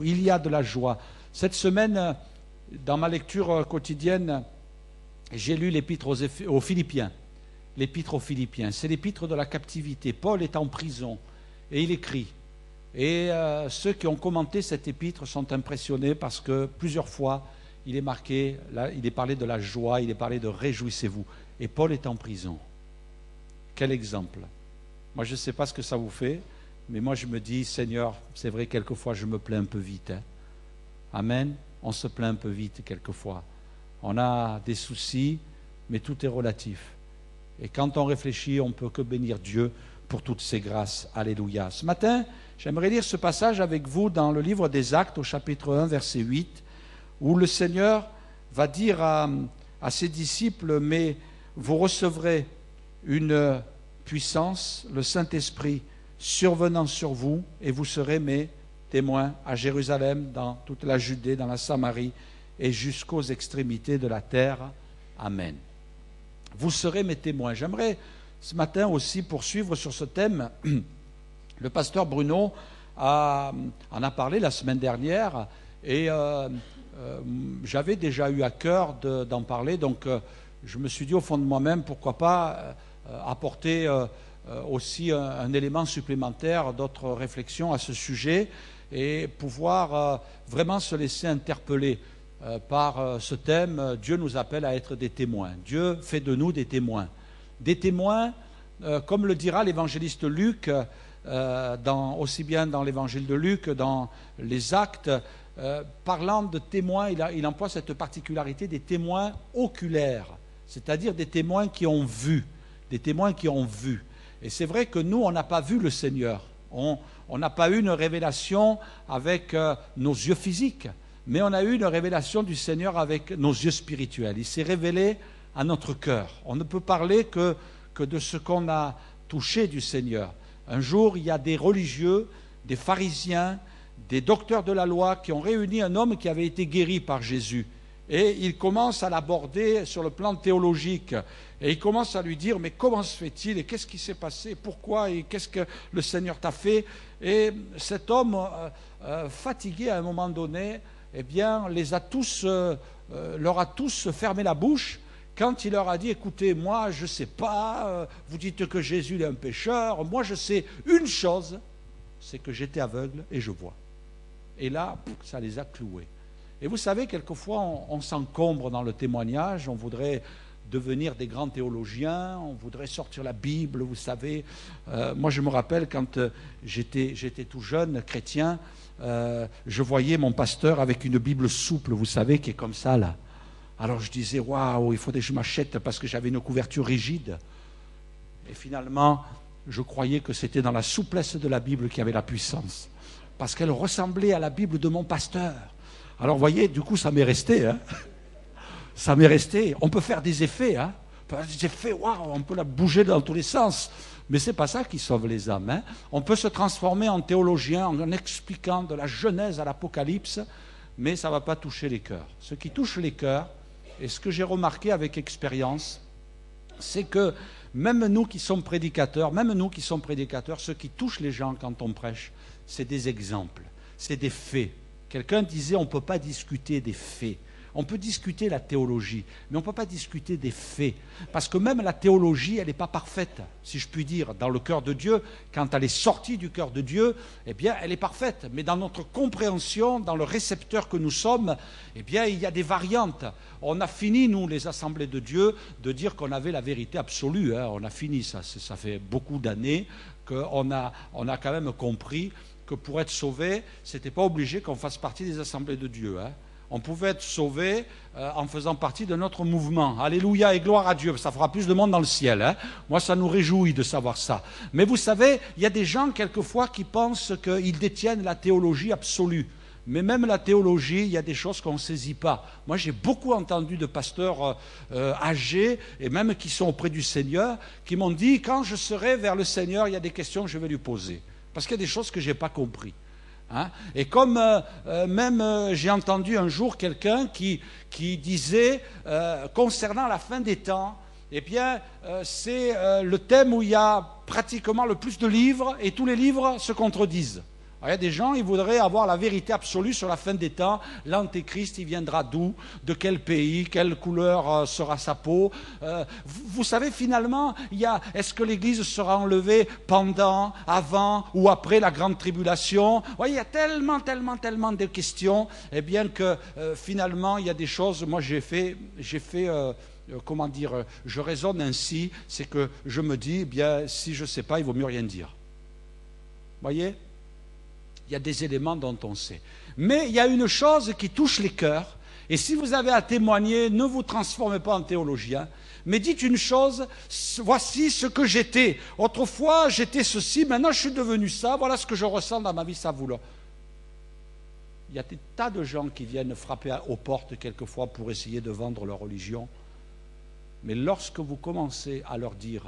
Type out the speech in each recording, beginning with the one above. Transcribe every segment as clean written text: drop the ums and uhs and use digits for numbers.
Il y a de la joie. Cette semaine, dans ma lecture quotidienne, j'ai lu l'épître aux Philippiens. L'épître aux Philippiens, c'est l'épître de la captivité. Paul est en prison et il écrit. Et ceux qui ont commenté cette épître sont impressionnés parce que plusieurs fois, il est marqué, là, il est parlé de la joie, il est parlé de réjouissez-vous. Et Paul est en prison. Quel exemple! Moi, je ne sais pas ce que ça vous fait, mais moi, je me dis, Seigneur, c'est vrai, quelquefois, je me plains un peu vite. Hein. Amen. On se plaint un peu vite, quelquefois. On a des soucis, mais tout est relatif. Et quand on réfléchit, on ne peut que bénir Dieu pour toutes ses grâces. Alléluia. Ce matin, j'aimerais lire ce passage avec vous dans le livre des Actes, au chapitre 1, verset 8, où le Seigneur va dire à ses disciples, mais vous recevrez une puissance, le Saint-Esprit survenant sur vous, et vous serez mes témoins à Jérusalem, dans toute la Judée, dans la Samarie, et jusqu'aux extrémités de la terre. Amen. Vous serez mes témoins. J'aimerais ce matin aussi poursuivre sur ce thème. Le pasteur Bruno en a parlé la semaine dernière, et j'avais déjà eu à cœur d'en parler, donc je me suis dit au fond de moi-même, pourquoi pas apporter aussi un élément supplémentaire, d'autres réflexions à ce sujet, et pouvoir vraiment se laisser interpeller par ce thème. Dieu nous appelle à être des témoins. Dieu fait de nous des témoins. Des témoins, comme le dira l'évangéliste Luc, aussi bien dans l'évangile de Luc que dans les Actes, parlant de témoins, il emploie cette particularité des témoins oculaires, c'est-à-dire des témoins qui ont vu, des témoins qui ont vu. Et c'est vrai que nous, on n'a pas vu le Seigneur, on n'a pas eu une révélation avec nos yeux physiques, mais on a eu une révélation du Seigneur avec nos yeux spirituels. Il s'est révélé à notre cœur. On ne peut parler que de ce qu'on a touché du Seigneur. Un jour, il y a des religieux, des pharisiens, des docteurs de la loi qui ont réuni un homme qui avait été guéri par Jésus. Et ils commencent à l'aborder sur le plan théologique. Et ils commencent à lui dire, mais comment se fait-il? Et qu'est-ce qui s'est passé? Pourquoi? Et qu'est-ce que le Seigneur t'a fait? Et cet homme, fatigué à un moment donné, eh bien, leur a tous fermé la bouche quand il leur a dit, écoutez, moi, je ne sais pas, vous dites que Jésus est un pécheur, moi, je sais une chose, c'est que j'étais aveugle et je vois. Et là, ça les a cloués. Et vous savez, quelquefois, on s'encombre dans le témoignage, on voudrait devenir des grands théologiens, on voudrait sortir la Bible, vous savez. Moi, je me rappelle, quand j'étais tout jeune, chrétien, je voyais mon pasteur avec une Bible souple, vous savez, qui est comme ça, là. Alors je disais, waouh, il faudrait que je m'achète parce que j'avais une couverture rigide. Et finalement, je croyais que c'était dans la souplesse de la Bible qu'il y avait la puissance. Parce qu'elle ressemblait à la Bible de mon pasteur. Alors vous voyez, du coup, ça m'est resté. Hein. Ça m'est resté. On peut faire des effets. Hein. Des effets, waouh, on peut la bouger dans tous les sens. Mais ce n'est pas ça qui sauve les âmes. Hein. On peut se transformer en théologien en expliquant de la Genèse à l'Apocalypse, mais ça ne va pas toucher les cœurs. Ce qui touche les cœurs, et ce que j'ai remarqué avec expérience, c'est que même nous qui sommes prédicateurs, ce qui touche les gens quand on prêche, c'est des exemples, c'est des faits. Quelqu'un disait, on ne peut pas discuter des faits. On peut discuter la théologie, mais on ne peut pas discuter des faits. Parce que même la théologie, elle n'est pas parfaite, si je puis dire. Dans le cœur de Dieu, quand elle est sortie du cœur de Dieu, eh bien, elle est parfaite. Mais dans notre compréhension, dans le récepteur que nous sommes, eh bien, il y a des variantes. On a fini, nous, les assemblées de Dieu, de dire qu'on avait la vérité absolue. Hein. On a fini, ça fait beaucoup d'années qu'on a quand même compris que pour être sauvé, ce n'était pas obligé qu'on fasse partie des assemblées de Dieu. Hein. On pouvait être sauvé en faisant partie de notre mouvement. Alléluia et gloire à Dieu. Ça fera plus de monde dans le ciel. Hein. Moi, ça nous réjouit de savoir ça. Mais vous savez, il y a des gens, quelquefois, qui pensent qu'ils détiennent la théologie absolue. Mais même la théologie, il y a des choses qu'on ne saisit pas. Moi, j'ai beaucoup entendu de pasteurs âgés, et même qui sont auprès du Seigneur, qui m'ont dit, quand je serai vers le Seigneur, il y a des questions que je vais lui poser. Parce qu'il y a des choses que je n'ai pas compris. Hein? Et comme j'ai entendu un jour quelqu'un qui disait, concernant la fin des temps, eh bien, c'est le thème où il y a pratiquement le plus de livres, et tous les livres se contredisent. Alors, il y a des gens, ils voudraient avoir la vérité absolue sur la fin des temps. L'Antéchrist, il viendra d'où? De quel pays? Quelle couleur sera sa peau? Vous savez, finalement, est-ce que l'Église sera enlevée pendant, avant ou après la grande tribulation? Vous voyez, il y a tellement de questions, eh bien que finalement, il y a des choses. Moi, comment dire, je raisonne ainsi, c'est que je me dis, eh bien, si je ne sais pas, il vaut mieux rien dire. Vous voyez? Il y a des éléments dont on sait. Mais il y a une chose qui touche les cœurs, et si vous avez à témoigner, ne vous transformez pas en théologien, mais dites une chose, voici ce que j'étais. Autrefois, j'étais ceci, maintenant je suis devenu ça, voilà ce que je ressens dans ma vie, ça vous là. Il y a des tas de gens qui viennent frapper aux portes quelquefois pour essayer de vendre leur religion. Mais lorsque vous commencez à leur dire,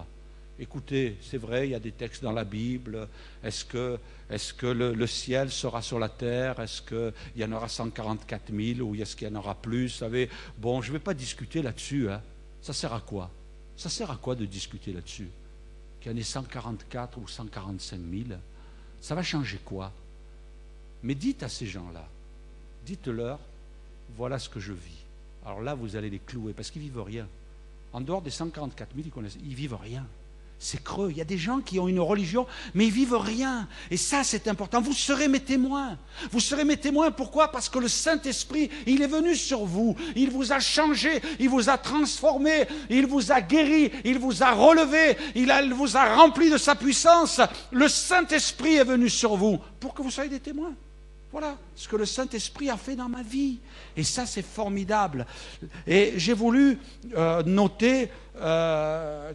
écoutez, c'est vrai, il y a des textes dans la Bible, est-ce que le ciel sera sur la terre, est-ce qu'il y en aura 144 000 ou est-ce qu'il y en aura plus, vous savez, bon, je ne vais pas discuter là-dessus, hein. Ça sert à quoi? Ça sert à quoi de discuter là-dessus? Qu'il y en ait 144 ou 145 000, ça va changer quoi? Mais dites à ces gens-là, dites-leur, voilà ce que je vis. Alors là, vous allez les clouer, parce qu'ils ne vivent rien. En dehors des 144 000, ils ne vivent rien. C'est creux. Il y a des gens qui ont une religion, mais ils ne vivent rien. Et ça, c'est important. Vous serez mes témoins. Vous serez mes témoins. Pourquoi? Parce que le Saint-Esprit, il est venu sur vous. Il vous a changé. Il vous a transformé. Il vous a guéri. Il vous a relevé. Il vous a rempli de sa puissance. Le Saint-Esprit est venu sur vous pour que vous soyez des témoins. Voilà ce que le Saint-Esprit a fait dans ma vie. Et ça, c'est formidable. Et j'ai voulu noter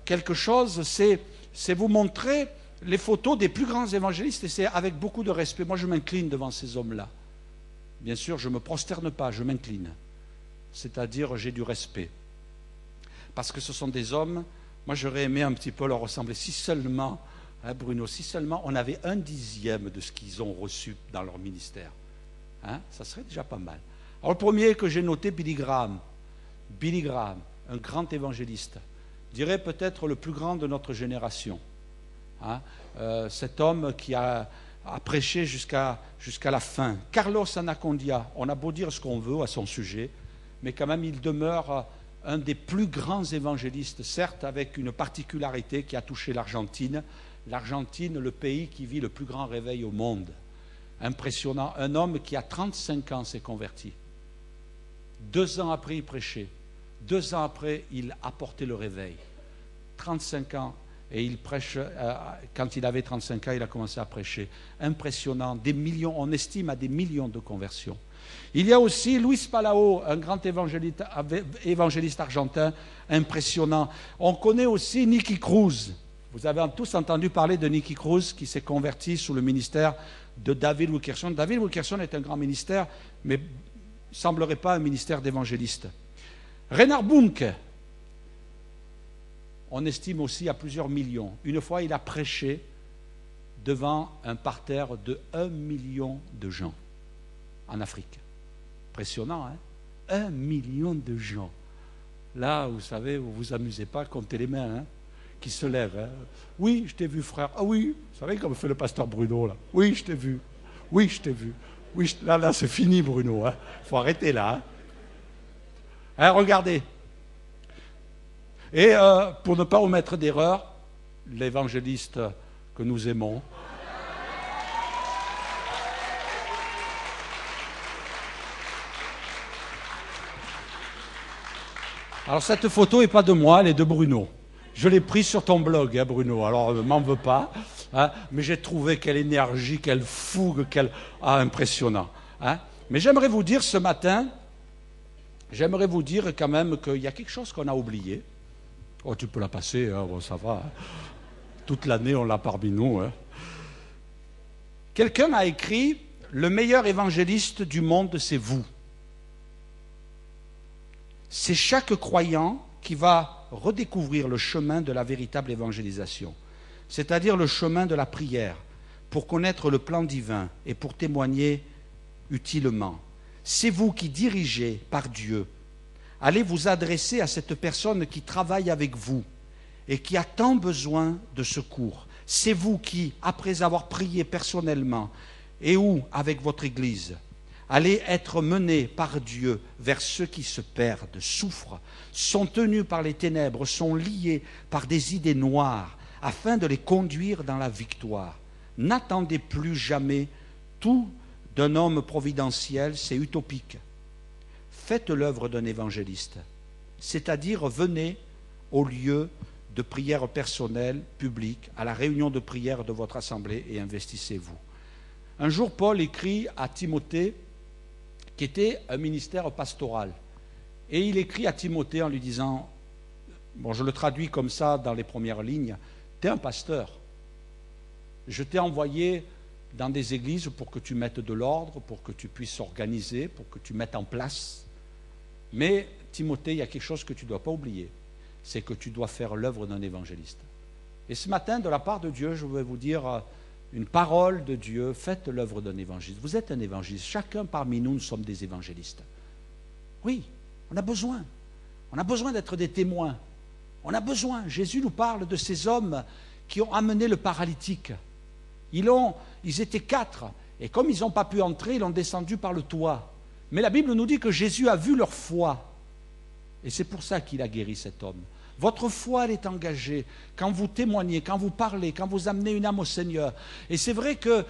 quelque chose, c'est vous montrer les photos des plus grands évangélistes, et c'est avec beaucoup de respect. Moi, je m'incline devant ces hommes-là. Bien sûr, je ne me prosterne pas, je m'incline. C'est-à-dire, j'ai du respect. Parce que ce sont des hommes, moi j'aurais aimé un petit peu leur ressembler, si seulement... Hein, Bruno, si seulement on avait 1/10 de ce qu'ils ont reçu dans leur ministère, hein, ça serait déjà pas mal. Alors le premier que j'ai noté, Billy Graham, un grand évangéliste, je dirais peut-être le plus grand de notre génération. Hein, cet homme qui a prêché jusqu'à la fin. Carlos Anacondia, on a beau dire ce qu'on veut à son sujet, mais quand même il demeure un des plus grands évangélistes, certes avec une particularité qui a touché l'Argentine. L'Argentine, le pays qui vit le plus grand réveil au monde. Impressionnant. Un homme qui, à 35 ans, s'est converti. 2 ans après, il prêchait. 2 ans après, il apportait le réveil. 35 ans, et il prêche. Quand il avait 35 ans, il a commencé à prêcher. Impressionnant. Des millions, on estime à des millions de conversions. Il y a aussi Luis Palao, un grand évangéliste argentin, impressionnant. On connaît aussi Nicky Cruz. Vous avez tous entendu parler de Nicky Cruz qui s'est converti sous le ministère de David Wilkerson. David Wilkerson est un grand ministère, mais il ne semblerait pas un ministère d'évangéliste. Reinhard Bunke, on estime aussi à plusieurs millions. Une fois, il a prêché devant un parterre de 1 million de gens en Afrique. Impressionnant, hein? 1 million de gens. Là, vous savez, vous ne vous amusez pas, comptez les mains, hein, qui se lèvent. Hein. Oui, je t'ai vu, frère. Ah oui, vous savez comme fait le pasteur Bruno, là. Oui, je t'ai vu. Oui, je t'ai vu. Oui, là, c'est fini, Bruno. Hein. Faut arrêter, là. Hein. Hein, regardez. Et pour ne pas omettre d'erreur, l'évangéliste que nous aimons, alors cette photo n'est pas de moi, elle est de Bruno. Je l'ai prise sur ton blog, hein, Bruno, alors ne m'en veux pas. Hein, mais j'ai trouvé quelle énergie, quelle fougue, impressionnant. Hein. Mais j'aimerais vous dire ce matin, j'aimerais vous dire quand même qu'il y a quelque chose qu'on a oublié. Oh, tu peux la passer, hein, bon, ça va. Hein. Toute l'année, on l'a parmi nous. Hein. Quelqu'un a écrit « Le meilleur évangéliste du monde, c'est vous ». C'est chaque croyant qui va redécouvrir le chemin de la véritable évangélisation, c'est-à-dire le chemin de la prière, pour connaître le plan divin et pour témoigner utilement. C'est vous qui dirigez par Dieu. Allez vous adresser à cette personne qui travaille avec vous et qui a tant besoin de secours. C'est vous qui, après avoir prié personnellement et où, avec votre Église, allez être menés par Dieu vers ceux qui se perdent, souffrent, sont tenus par les ténèbres, sont liés par des idées noires, afin de les conduire dans la victoire. N'attendez plus jamais tout d'un homme providentiel, c'est utopique. Faites l'œuvre d'un évangéliste, c'est-à-dire venez au lieu de prière personnelle, publique, à la réunion de prière de votre assemblée et investissez-vous. Un jour, Paul écrit à Timothée, qui était un ministère pastoral, et il écrit à Timothée en lui disant, bon, je le traduis comme ça dans les premières lignes, tu es un pasteur, je t'ai envoyé dans des églises pour que tu mettes de l'ordre, pour que tu puisses organiser, pour que tu mettes en place. Mais Timothée, il y a quelque chose que tu ne dois pas oublier, c'est que tu dois faire l'œuvre d'un évangéliste. Et ce matin, de la part de Dieu, je vais vous dire une parole de Dieu, faites l'œuvre d'un évangéliste. Vous êtes un évangéliste, chacun parmi nous, nous sommes des évangélistes. Oui, on a besoin d'être des témoins. On a besoin, Jésus nous parle de ces hommes qui ont amené le paralytique. Ils étaient 4, et comme ils n'ont pas pu entrer, ils l'ont descendu par le toit. Mais la Bible nous dit que Jésus a vu leur foi, et c'est pour ça qu'il a guéri cet homme. Votre foi, elle est engagée quand vous témoignez, quand vous parlez, quand vous amenez une âme au Seigneur. Et c'est vrai que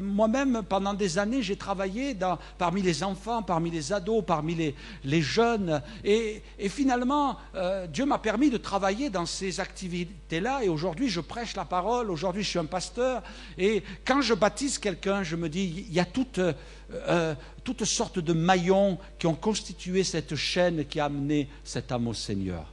moi-même, pendant des années, j'ai travaillé parmi les enfants, parmi les ados, parmi les jeunes. Et finalement, Dieu m'a permis de travailler dans ces activités-là. Et aujourd'hui, je prêche la parole. Aujourd'hui, je suis un pasteur. Et quand je baptise quelqu'un, je me dis, il y a toutes sortes de maillons qui ont constitué cette chaîne qui a amené cette âme au Seigneur.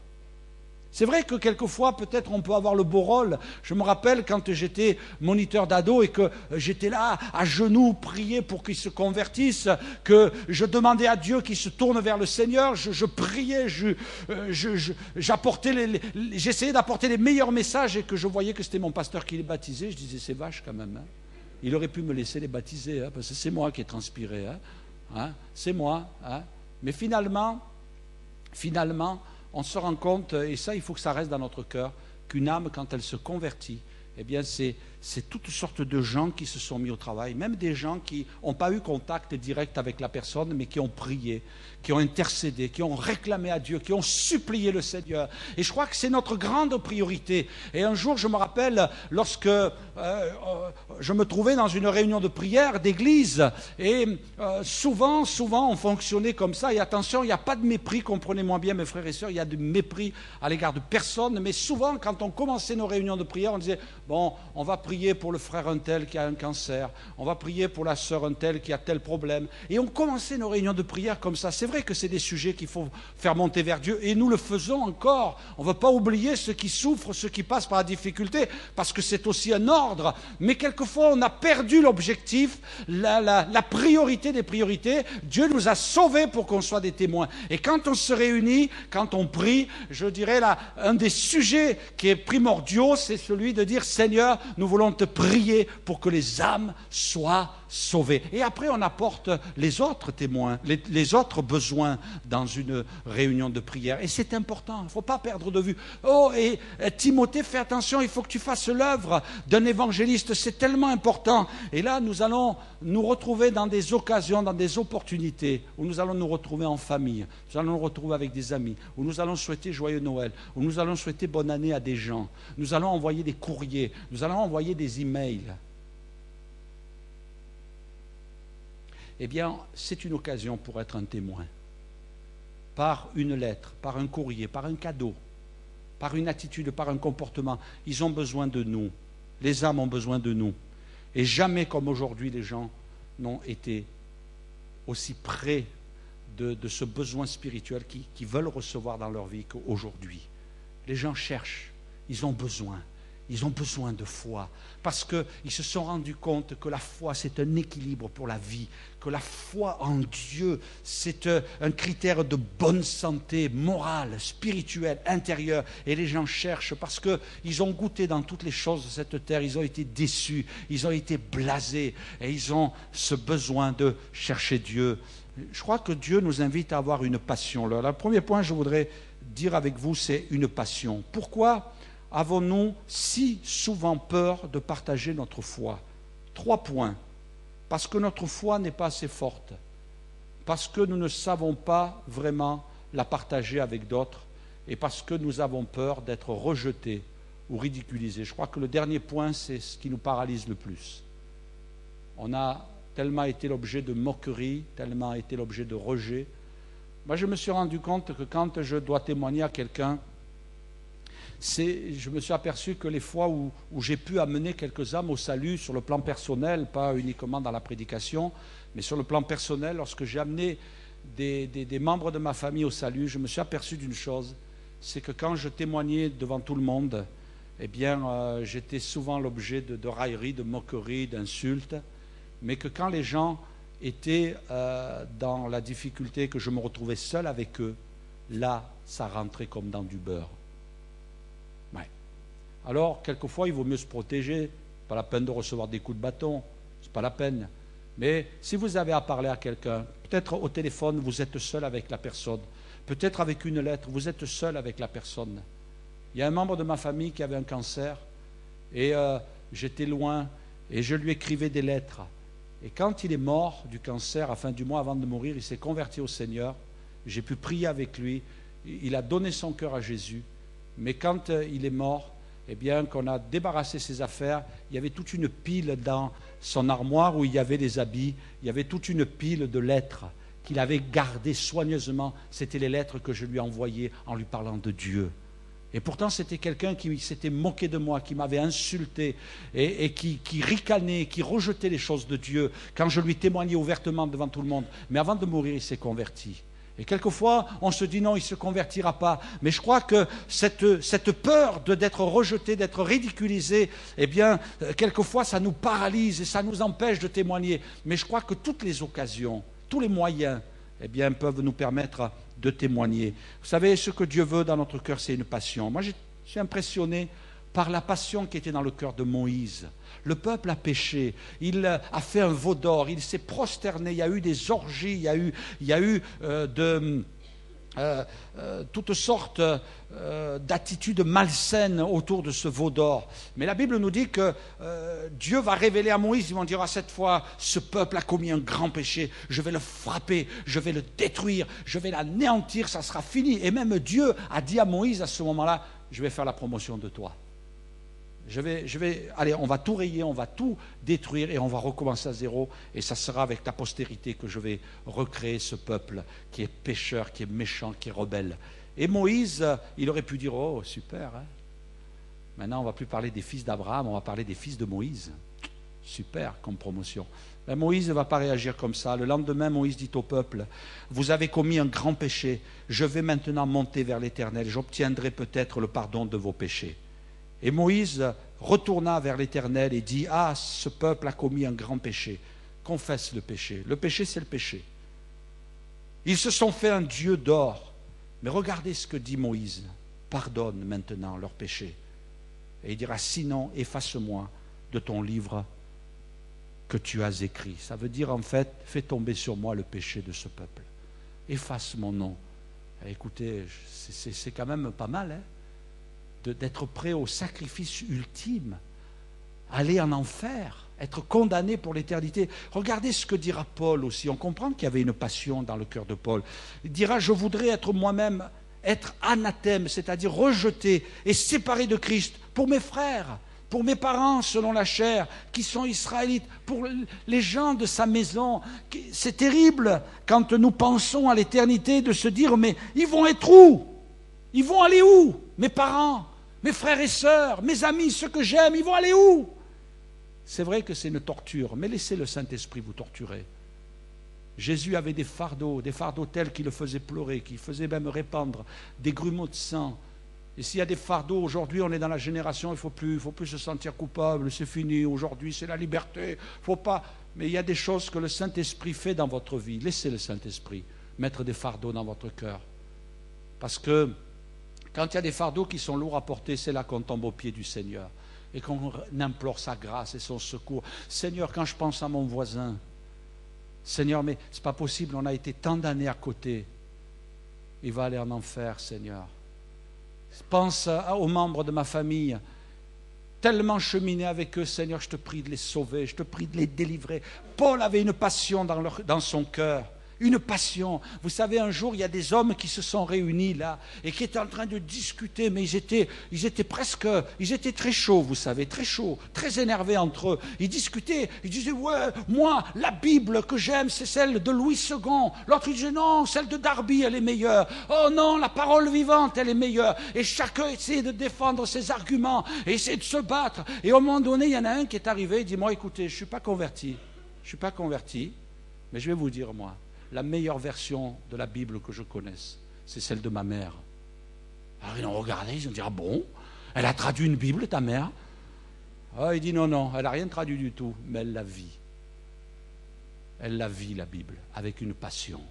C'est vrai que quelquefois, peut-être on peut avoir le beau rôle. Je me rappelle quand j'étais moniteur d'ado et que j'étais là, à genoux, prier pour qu'ils se convertissent, que je demandais à Dieu qu'ils se tournent vers le Seigneur, je priais, j'essayais d'apporter les meilleurs messages et que je voyais que c'était mon pasteur qui les baptisait. Je disais, c'est vache quand même. Hein. Il aurait pu me laisser les baptiser, hein, parce que c'est moi qui ai transpiré. Hein, c'est moi. Hein. Mais finalement, on se rend compte, et ça il faut que ça reste dans notre cœur, qu'une âme quand elle se convertit, eh bien c'est toutes sortes de gens qui se sont mis au travail, même des gens qui n'ont pas eu contact direct avec la personne, mais qui ont prié, qui ont intercédé, qui ont réclamé à Dieu, qui ont supplié le Seigneur. Et je crois que c'est notre grande priorité. Et un jour, je me rappelle, lorsque je me trouvais dans une réunion de prière d'église, et souvent, on fonctionnait comme ça. Et attention, il n'y a pas de mépris, comprenez-moi bien, mes frères et sœurs, il y a de mépris à l'égard de personne. Mais souvent, quand on commençait nos réunions de prière, on disait, bon, on va prier pour le frère un tel qui a un cancer, on va prier pour la sœur un tel qui a tel problème. Et on commençait nos réunions de prière comme ça. C'est vrai que c'est des sujets qu'il faut faire monter vers Dieu, et nous le faisons encore. On ne veut pas oublier ceux qui souffrent, ceux qui passent par la difficulté, parce que c'est aussi un ordre. Mais quelquefois, on a perdu l'objectif, la priorité des priorités. Dieu nous a sauvés pour qu'on soit des témoins. Et quand on se réunit, quand on prie, je dirais là, un des sujets qui est primordial, c'est celui de dire, Seigneur, nous voulons te prier pour que les âmes soient sauvées. Et après, on apporte les autres témoins, les autres besoins dans une réunion de prière. Et c'est important, il ne faut pas perdre de vue. Oh, et Timothée, fais attention, il faut que tu fasses l'œuvre d'un évangéliste, c'est tellement important. Et là, nous allons nous retrouver dans des occasions, dans des opportunités, où nous allons nous retrouver en famille, nous allons nous retrouver avec des amis, où nous allons souhaiter joyeux Noël, où nous allons souhaiter bonne année à des gens, nous allons envoyer des courriers, nous allons envoyer des emails. Eh bien, c'est une occasion pour être un témoin. Par une lettre, par un courrier, par un cadeau, par une attitude, par un comportement. Ils ont besoin de nous. Les âmes ont besoin de nous. Et jamais comme aujourd'hui, les gens n'ont été aussi près de ce besoin spirituel qu'ils veulent recevoir dans leur vie qu'aujourd'hui. Les gens cherchent, ils ont besoin. Ils ont besoin de foi, parce qu'ils se sont rendus compte que la foi, c'est un équilibre pour la vie, que la foi en Dieu, c'est un critère de bonne santé morale, spirituelle, intérieure. Et les gens cherchent parce qu'ils ont goûté dans toutes les choses de cette terre, ils ont été déçus, ils ont été blasés, et ils ont ce besoin de chercher Dieu. Je crois que Dieu nous invite à avoir une passion. Le premier point que je voudrais dire avec vous, c'est une passion. Pourquoi avons-nous si souvent peur de partager notre foi? 3 points. parce que notre foi n'est pas assez forte, parce que nous ne savons pas vraiment la partager avec d'autres et parce que nous avons peur d'être rejetés ou ridiculisés. Je crois que le dernier point, c'est ce qui nous paralyse le plus. On a tellement été l'objet de moqueries, tellement été l'objet de rejet. Moi, je me suis rendu compte que quand je dois témoigner à quelqu'un, je me suis aperçu que les fois où j'ai pu amener quelques âmes au salut sur le plan personnel, pas uniquement dans la prédication, mais sur le plan personnel, lorsque j'ai amené des membres de ma famille au salut, je me suis aperçu d'une chose, c'est que quand je témoignais devant tout le monde, eh bien, j'étais souvent l'objet de railleries, de moqueries, d'insultes, mais que quand les gens étaient dans la difficulté, que je me retrouvais seul avec eux, là, ça rentrait comme dans du beurre. Ouais. Alors, quelquefois, il vaut mieux se protéger, pas la peine de recevoir des coups de bâton, c'est pas la peine. Mais si vous avez à parler à quelqu'un, peut-être au téléphone, vous êtes seul avec la personne, peut-être avec une lettre, vous êtes seul avec la personne. Il y a un membre de ma famille qui avait un cancer, et j'étais loin, et je lui écrivais des lettres. Et quand il est mort du cancer, à la fin du mois avant de mourir, il s'est converti au Seigneur. J'ai pu prier avec lui. Il a donné son cœur à Jésus. Mais quand il est mort, eh bien, qu'on a débarrassé ses affaires, il y avait toute une pile dans son armoire où il y avait des habits. Il y avait toute une pile de lettres qu'il avait gardées soigneusement. C'était les lettres que je lui envoyais en lui parlant de Dieu. Et pourtant, c'était quelqu'un qui s'était moqué de moi, qui m'avait insulté et qui ricanait, qui rejetait les choses de Dieu quand je lui témoignais ouvertement devant tout le monde. Mais avant de mourir, il s'est converti. Et quelquefois, on se dit non, il ne se convertira pas. Mais je crois que cette peur d'être rejeté, d'être ridiculisé, eh bien, quelquefois, ça nous paralyse et ça nous empêche de témoigner. Mais je crois que toutes les occasions, tous les moyens, eh bien, peuvent nous permettre de témoigner. Vous savez, ce que Dieu veut dans notre cœur, c'est une passion. Moi, je suis impressionné par la passion qui était dans le cœur de Moïse. Le peuple a péché, il a fait un veau d'or, il s'est prosterné, il y a eu des orgies, il y a eu toutes sortes d'attitudes malsaines autour de ce veau d'or. Mais la Bible nous dit que Dieu va révéler à Moïse, ils vont dire, cette fois, ce peuple a commis un grand péché, je vais le frapper, je vais le détruire, je vais l'anéantir, ça sera fini. Et même Dieu a dit à Moïse à ce moment-là, je vais faire la promotion de toi. Allez, on va tout rayer, on va tout détruire et on va recommencer à zéro. Et ça sera avec ta postérité que je vais recréer ce peuple qui est pécheur, qui est méchant, qui est rebelle. Et Moïse, il aurait pu dire, oh super, hein. Maintenant on ne va plus parler des fils d'Abraham, on va parler des fils de Moïse. Super comme promotion. Mais Moïse ne va pas réagir comme ça. Le lendemain, Moïse dit au peuple, vous avez commis un grand péché, je vais maintenant monter vers l'Éternel, j'obtiendrai peut-être le pardon de vos péchés. Et Moïse retourna vers l'Éternel et dit, ah, ce peuple a commis un grand péché. Confesse le péché. Le péché, c'est le péché. Ils se sont fait un Dieu d'or. Mais regardez ce que dit Moïse. Pardonne maintenant leurs péchés. Et il dira, sinon, efface-moi de ton livre que tu as écrit. Ça veut dire, en fait, fais tomber sur moi le péché de ce peuple. Efface mon nom. Et écoutez, c'est quand même pas mal, hein, d'être prêt au sacrifice ultime, aller en enfer, être condamné pour l'éternité. Regardez ce que dira Paul aussi. On comprend qu'il y avait une passion dans le cœur de Paul. Il dira, je voudrais être moi-même, être anathème, c'est-à-dire rejeté et séparé de Christ pour mes frères, pour mes parents selon la chair, qui sont israélites, pour les gens de sa maison. C'est terrible quand nous pensons à l'éternité de se dire, mais ils vont être où? Ils vont aller où? Mes parents, mes frères et sœurs, mes amis, ceux que j'aime, ils vont aller où? C'est vrai que c'est une torture, mais laissez le Saint-Esprit vous torturer. Jésus avait des fardeaux tels qui le faisaient pleurer, qui faisaient même répandre des grumeaux de sang. Et s'il y a des fardeaux, aujourd'hui on est dans la génération, il ne faut plus se sentir coupable, c'est fini, aujourd'hui c'est la liberté, faut pas. Mais il y a des choses que le Saint-Esprit fait dans votre vie. Laissez le Saint-Esprit mettre des fardeaux dans votre cœur. Parce que quand il y a des fardeaux qui sont lourds à porter, c'est là qu'on tombe aux pieds du Seigneur et qu'on implore sa grâce et son secours. Seigneur, quand je pense à mon voisin, Seigneur, mais ce n'est pas possible, on a été tant d'années à côté. Il va aller en enfer, Seigneur. Pense aux membres de ma famille tellement cheminé avec eux. Seigneur, je te prie de les sauver, je te prie de les délivrer. Paul avait une passion dans son cœur. Une passion. Vous savez, un jour, il y a des hommes qui se sont réunis là et qui étaient en train de discuter, mais ils étaient très chauds, vous savez, très chauds, très énervés entre eux. Ils discutaient, ils disaient, ouais, moi, la Bible que j'aime, c'est celle de Louis II. L'autre, il disait, non, celle de Darby, elle est meilleure. Oh non, la parole vivante, elle est meilleure. Et chacun essayait de défendre ses arguments et essayait de se battre. Et au moment donné, il y en a un qui est arrivé, il dit, moi, écoutez, je ne suis pas converti, mais je vais vous dire, moi, la meilleure version de la Bible que je connaisse, c'est celle de ma mère. Alors ils ont regardé, ils ont dit, ah bon, elle a traduit une Bible, ta mère? Ah, il dit, non, elle n'a rien traduit du tout, mais elle la vit. Elle la vit, la Bible, avec une passion.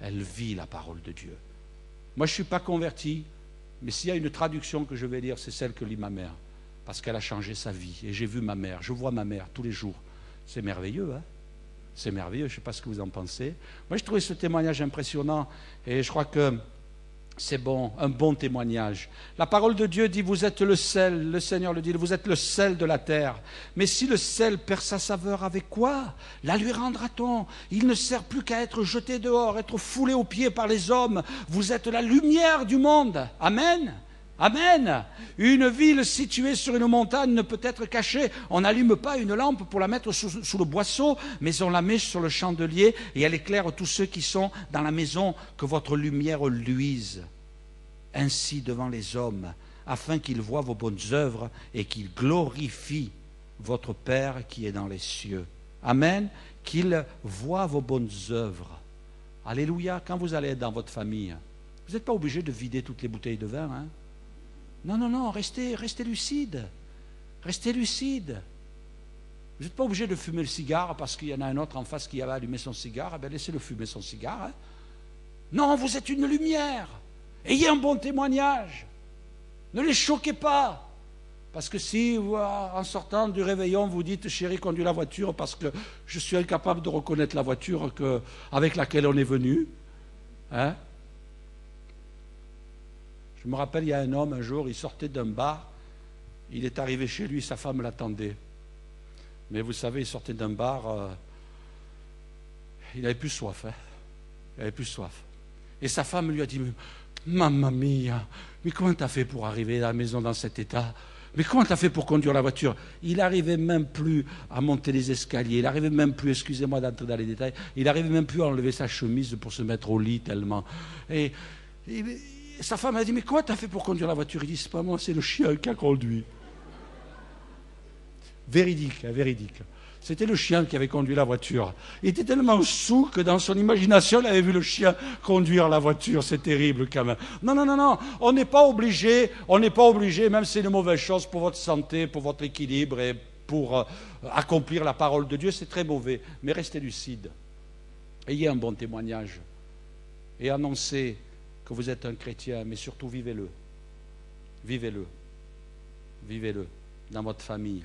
Elle vit la parole de Dieu. Moi, je ne suis pas converti, mais s'il y a une traduction que je vais lire, c'est celle que lit ma mère, parce qu'elle a changé sa vie. Et j'ai vu ma mère, je vois ma mère tous les jours. C'est merveilleux, hein? C'est merveilleux, je ne sais pas ce que vous en pensez. Moi, je trouvais ce témoignage impressionnant et je crois que c'est bon, un bon témoignage. La parole de Dieu dit, vous êtes le sel, le Seigneur le dit, vous êtes le sel de la terre. Mais si le sel perd sa saveur, avec quoi la lui rendra-t-on? Il ne sert plus qu'à être jeté dehors, être foulé aux pieds par les hommes. Vous êtes la lumière du monde. Amen. Amen. Une ville située sur une montagne ne peut être cachée. On n'allume pas une lampe pour la mettre sous le boisseau, mais on la met sur le chandelier et elle éclaire tous ceux qui sont dans la maison. Que votre lumière luise ainsi devant les hommes, afin qu'ils voient vos bonnes œuvres et qu'ils glorifient votre Père qui est dans les cieux. Amen. Qu'ils voient vos bonnes œuvres. Alléluia. Quand vous allez être dans votre famille, vous n'êtes pas obligé de vider toutes les bouteilles de vin, hein? Non, restez lucide. Restez lucide. Vous n'êtes pas obligé de fumer le cigare parce qu'il y en a un autre en face qui avait allumé son cigare. Eh bien, laissez-le fumer son cigare. Hein. Non, vous êtes une lumière. Ayez un bon témoignage. Ne les choquez pas. Parce que si, en sortant du réveillon, vous dites, chérie, conduis la voiture parce que je suis incapable de reconnaître la voiture avec laquelle on est venu. Hein? Je me rappelle, il y a un homme, un jour, il sortait d'un bar, il est arrivé chez lui, sa femme l'attendait. Mais vous savez, il sortait d'un bar, il n'avait plus soif. Hein. Il n'avait plus soif. Et sa femme lui a dit, mamma mia, mais comment tu as fait pour arriver à la maison dans cet état? Mais comment tu as fait pour conduire la voiture? Il n'arrivait même plus à monter les escaliers, il n'arrivait même plus, excusez-moi d'entrer dans les détails, il n'arrivait même plus à enlever sa chemise pour se mettre au lit tellement. Et sa femme a dit, mais comment tu as fait pour conduire la voiture? Il dit, c'est pas moi, c'est le chien qui a conduit. Véridique, hein, véridique. C'était le chien qui avait conduit la voiture. Il était tellement saoul que dans son imagination, il avait vu le chien conduire la voiture. C'est terrible quand même. Non. On n'est pas obligé, même si c'est une mauvaise chose pour votre santé, pour votre équilibre et pour accomplir la parole de Dieu, c'est très mauvais. Mais restez lucide. Ayez un bon témoignage. Et annoncez que vous êtes un chrétien, mais surtout vivez-le. Vivez-le. Vivez-le dans votre famille.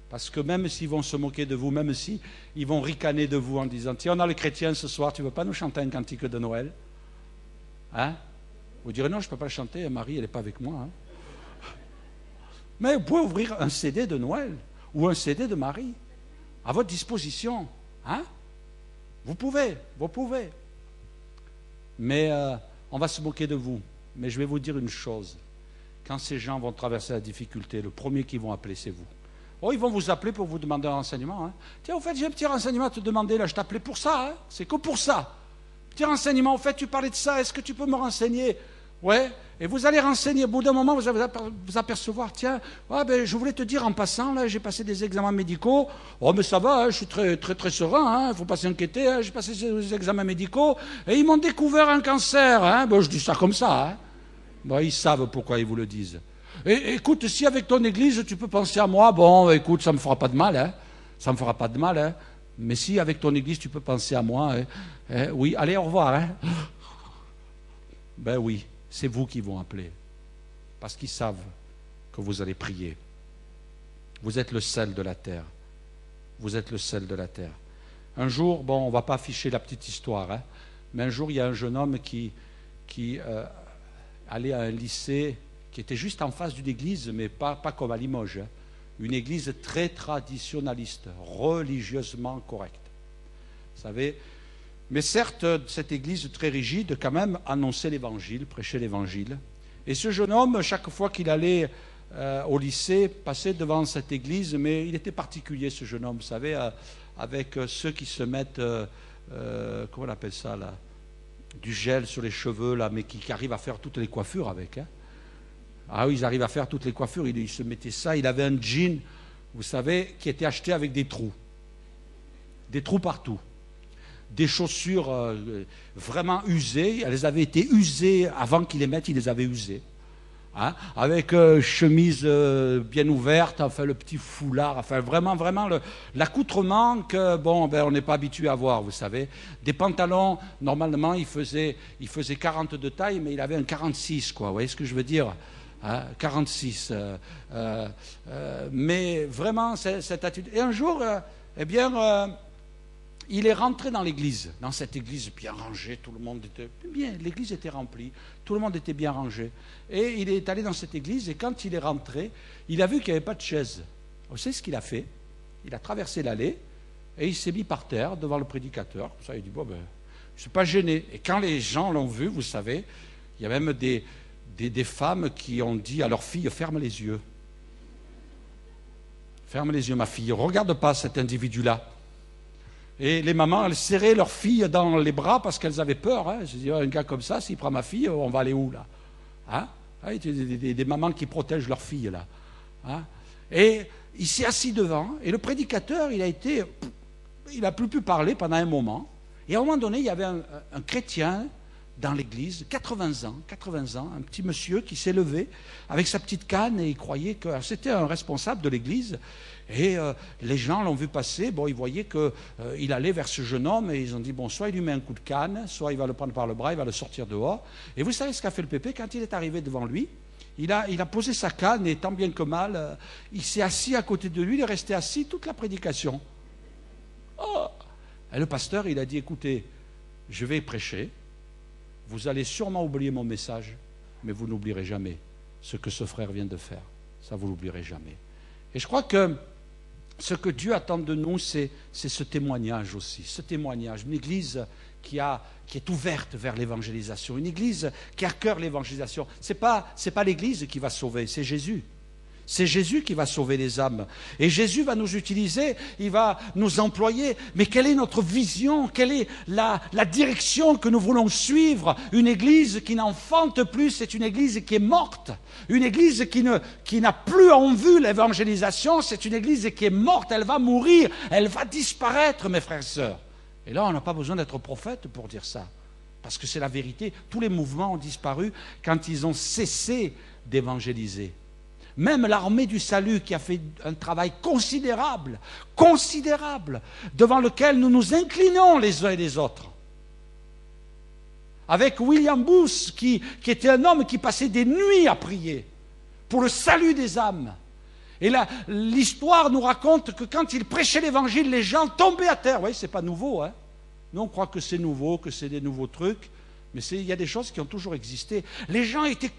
Parce que même s'ils vont se moquer de vous, même s'ils vont ricaner de vous en disant, tiens, on a le chrétien ce soir, tu ne veux pas nous chanter un cantique de Noël? Hein? Vous direz, non, je ne peux pas le chanter, Marie, elle n'est pas avec moi. Hein? Mais vous pouvez ouvrir un CD de Noël ou un CD de Marie à votre disposition. Hein? Vous pouvez. Mais on va se moquer de vous. Mais je vais vous dire une chose. Quand ces gens vont traverser la difficulté, le premier qu'ils vont appeler, c'est vous. Oh, ils vont vous appeler pour vous demander un renseignement. Hein. Tiens, au fait, j'ai un petit renseignement à te demander. Là, je t'appelais pour ça. Hein. C'est que pour ça. Petit renseignement. Au fait, tu parlais de ça. Est-ce que tu peux me renseigner? Ouais. Et vous allez renseigner. Au bout d'un moment, vous allez vous apercevoir. Tiens, je voulais te dire en passant, là, j'ai passé des examens médicaux. Oh, mais ça va, hein, je suis très, très, très serein. Il ne faut pas s'inquiéter. Hein, j'ai passé des examens médicaux et ils m'ont découvert un cancer. Hein. Je dis ça comme ça. Hein. Ils savent pourquoi ils vous le disent. Et écoute, si avec ton église tu peux penser à moi, bon, écoute, ça ne me fera pas de mal, hein. Ça ne me fera pas de mal, hein. Mais si avec ton église tu peux penser à moi, oui, allez, au revoir, hein. Ben oui, c'est vous qui vont appeler. Parce qu'ils savent que vous allez prier. Vous êtes le sel de la terre. Vous êtes le sel de la terre. Un jour, bon, on ne va pas afficher la petite histoire, hein, mais un jour, il y a un jeune homme qui allait à un lycée qui était juste en face d'une église, mais pas comme à Limoges, hein. Une église très traditionnaliste, religieusement correcte. Vous savez, mais certes, cette église très rigide, quand même, annonçait l'évangile, prêchait l'évangile. Et ce jeune homme, chaque fois qu'il allait au lycée, passait devant cette église, mais il était particulier, ce jeune homme, vous savez, avec ceux qui se mettent, comment on appelle ça, là, du gel sur les cheveux, là, mais qui arrivent à faire toutes les coiffures avec, hein. Ah oui, ils arrivent à faire toutes les coiffures. Il se mettait ça. Il avait un jean, vous savez, qui était acheté avec des trous. Des trous partout. Des chaussures vraiment usées. Elles avaient été usées avant qu'il les mette, il les avait usées. Hein, avec chemise bien ouverte, enfin le petit foulard, enfin vraiment l'accoutrement que, bon, ben, on n'est pas habitué à voir, vous savez. Des pantalons, normalement, il faisait 40 de taille, mais il avait un 46, quoi. Vous voyez ce que je veux dire? Hein, 46. Mais vraiment, cette attitude. Et un jour, il est rentré dans l'église, dans cette église bien rangée, tout le monde était bien, l'église était remplie, tout le monde était bien rangé. Et il est allé dans cette église, et quand il est rentré, il a vu qu'il n'y avait pas de chaise. Vous savez ce qu'il a fait? Il a traversé l'allée, et il s'est mis par terre devant le prédicateur. Comme ça, il dit, bon, ben, je ne suis pas gêné. Et quand les gens l'ont vu, vous savez, il y a même des femmes qui ont dit à leur fille, ferme les yeux. Ferme les yeux, ma fille, regarde pas cet individu-là. Et les mamans, elles serraient leur fille dans les bras parce qu'elles avaient peur. Hein. Je dis, un gars comme ça, s'il prend ma fille, on va aller où, là? Hein? Des mamans qui protègent leur fille, là. Hein? Et il s'est assis devant, et le prédicateur, il n'a plus pu parler pendant un moment. Et à un moment donné, il y avait un chrétien dans l'église, 80 ans, un petit monsieur qui s'est levé avec sa petite canne, et il croyait que c'était un responsable de l'église. Et les gens l'ont vu passer, bon, ils voyaient qu'il allait vers ce jeune homme, et ils ont dit, bon, soit il lui met un coup de canne, soit il va le prendre par le bras, il va le sortir dehors. Et vous savez ce qu'a fait le pépé? Quand il est arrivé devant lui, il a posé sa canne, et tant bien que mal, il s'est assis à côté de lui, il est resté assis toute la prédication. Oh! Et le pasteur, il a dit, écoutez, je vais prêcher, vous allez sûrement oublier mon message, mais vous n'oublierez jamais ce que ce frère vient de faire. Ça, vous l'oublierez jamais. Et je crois que ce que Dieu attend de nous, c'est ce témoignage aussi. Ce témoignage, une église qui est ouverte vers l'évangélisation, une église qui a à cœur l'évangélisation. C'est pas l'église qui va sauver, c'est Jésus. C'est Jésus qui va sauver les âmes. Et Jésus va nous utiliser, il va nous employer. Mais quelle est notre vision? Quelle est la direction que nous voulons suivre? Une église qui n'enfante plus, c'est une église qui est morte. Une église qui n'a plus en vue l'évangélisation, c'est une église qui est morte, elle va mourir, elle va disparaître, mes frères et sœurs. Et là, on n'a pas besoin d'être prophète pour dire ça. Parce que c'est la vérité. Tous les mouvements ont disparu quand ils ont cessé d'évangéliser. Même l'armée du salut qui a fait un travail considérable, devant lequel nous nous inclinons les uns et les autres. Avec William Booth, qui était un homme qui passait des nuits à prier pour le salut des âmes. Et là, l'histoire nous raconte que quand il prêchait l'évangile, les gens tombaient à terre. Vous voyez, c'est pas nouveau, hein. Nous, on croit que c'est nouveau, que c'est des nouveaux trucs, mais il y a des choses qui ont toujours existé. Les gens étaient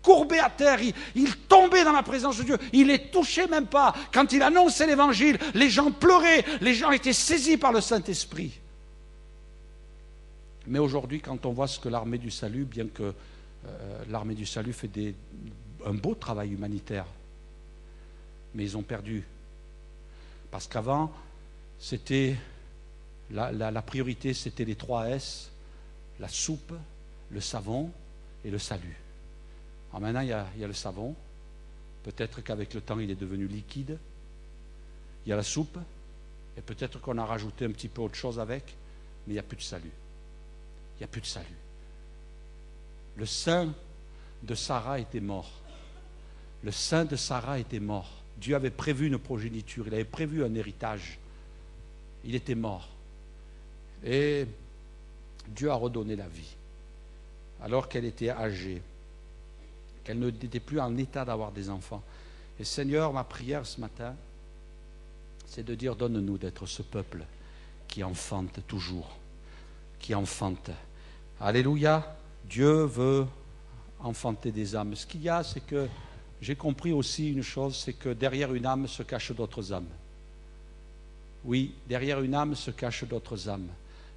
courbé à terre, il tombait dans la présence de Dieu, il les touchait même pas. Quand il annonçait l'évangile, les gens pleuraient, les gens étaient saisis par le Saint-Esprit. Mais aujourd'hui, quand on voit ce que l'armée du salut, bien que l'armée du salut fait un beau travail humanitaire, mais ils ont perdu. Parce qu'avant, c'était la priorité, c'était les 3 S, la soupe, le savon et le salut. Alors maintenant, il y a le savon. Peut-être qu'avec le temps, il est devenu liquide. Il y a la soupe. Et peut-être qu'on a rajouté un petit peu autre chose avec. Mais il n'y a plus de salut. Il n'y a plus de salut. Le sein de Sarah était mort. Le sein de Sarah était mort. Dieu avait prévu une progéniture. Il avait prévu un héritage. Il était mort. Et Dieu a redonné la vie. Alors qu'elle était âgée. Qu'elle n'était plus en état d'avoir des enfants. Et Seigneur, ma prière ce matin, c'est de dire, donne-nous d'être ce peuple qui enfante toujours, qui enfante. Alléluia, Dieu veut enfanter des âmes. Ce qu'il y a, c'est que j'ai compris aussi une chose, c'est que derrière une âme se cachent d'autres âmes. Oui, derrière une âme se cachent d'autres âmes.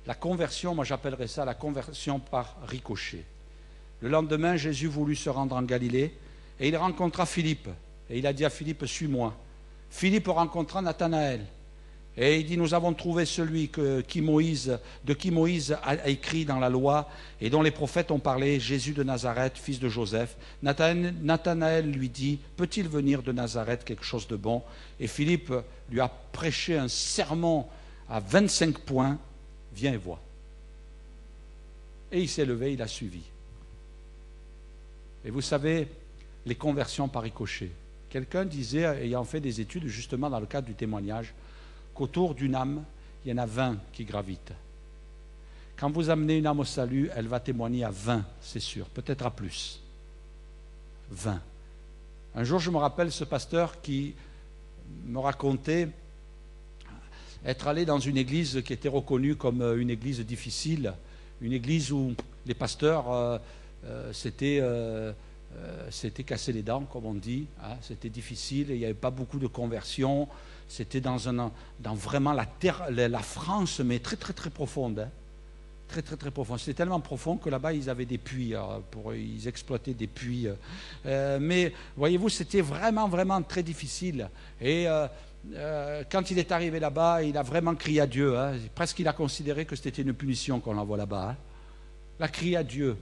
La conversion, moi j'appellerais ça la conversion par ricochet. Le lendemain, Jésus voulut se rendre en Galilée et il rencontra Philippe. Et il a dit à Philippe, suis-moi. Philippe rencontra Nathanaël. Et il dit, nous avons trouvé celui de qui Moïse a écrit dans la loi et dont les prophètes ont parlé, Jésus de Nazareth, fils de Joseph. Nathanaël lui dit, peut-il venir de Nazareth quelque chose de bon? Et Philippe lui a prêché un sermon à 25 points, viens et vois. Et il s'est levé, il a suivi. Et vous savez, les conversions par ricochet. Quelqu'un disait, ayant fait des études justement dans le cadre du témoignage, qu'autour d'une âme, il y en a 20 qui gravitent. Quand vous amenez une âme au salut, elle va témoigner à 20, c'est sûr, peut-être à plus. 20. Un jour, je me rappelle ce pasteur qui me racontait être allé dans une église qui était reconnue comme une église difficile, une église où les pasteurs s'étaient cassé les dents, comme on dit, hein, c'était difficile, il n'y avait pas beaucoup de conversions, c'était dans vraiment la France, mais très très très profonde, hein, très très très profonde. C'était tellement profond que là-bas ils avaient des puits, ils exploitaient des puits, mais voyez-vous, c'était vraiment vraiment très difficile. Et quand il est arrivé là-bas, il a vraiment crié à Dieu, hein, presque il a considéré que c'était une punition qu'on l'envoie là-bas. Hein. Il a crié à Dieu.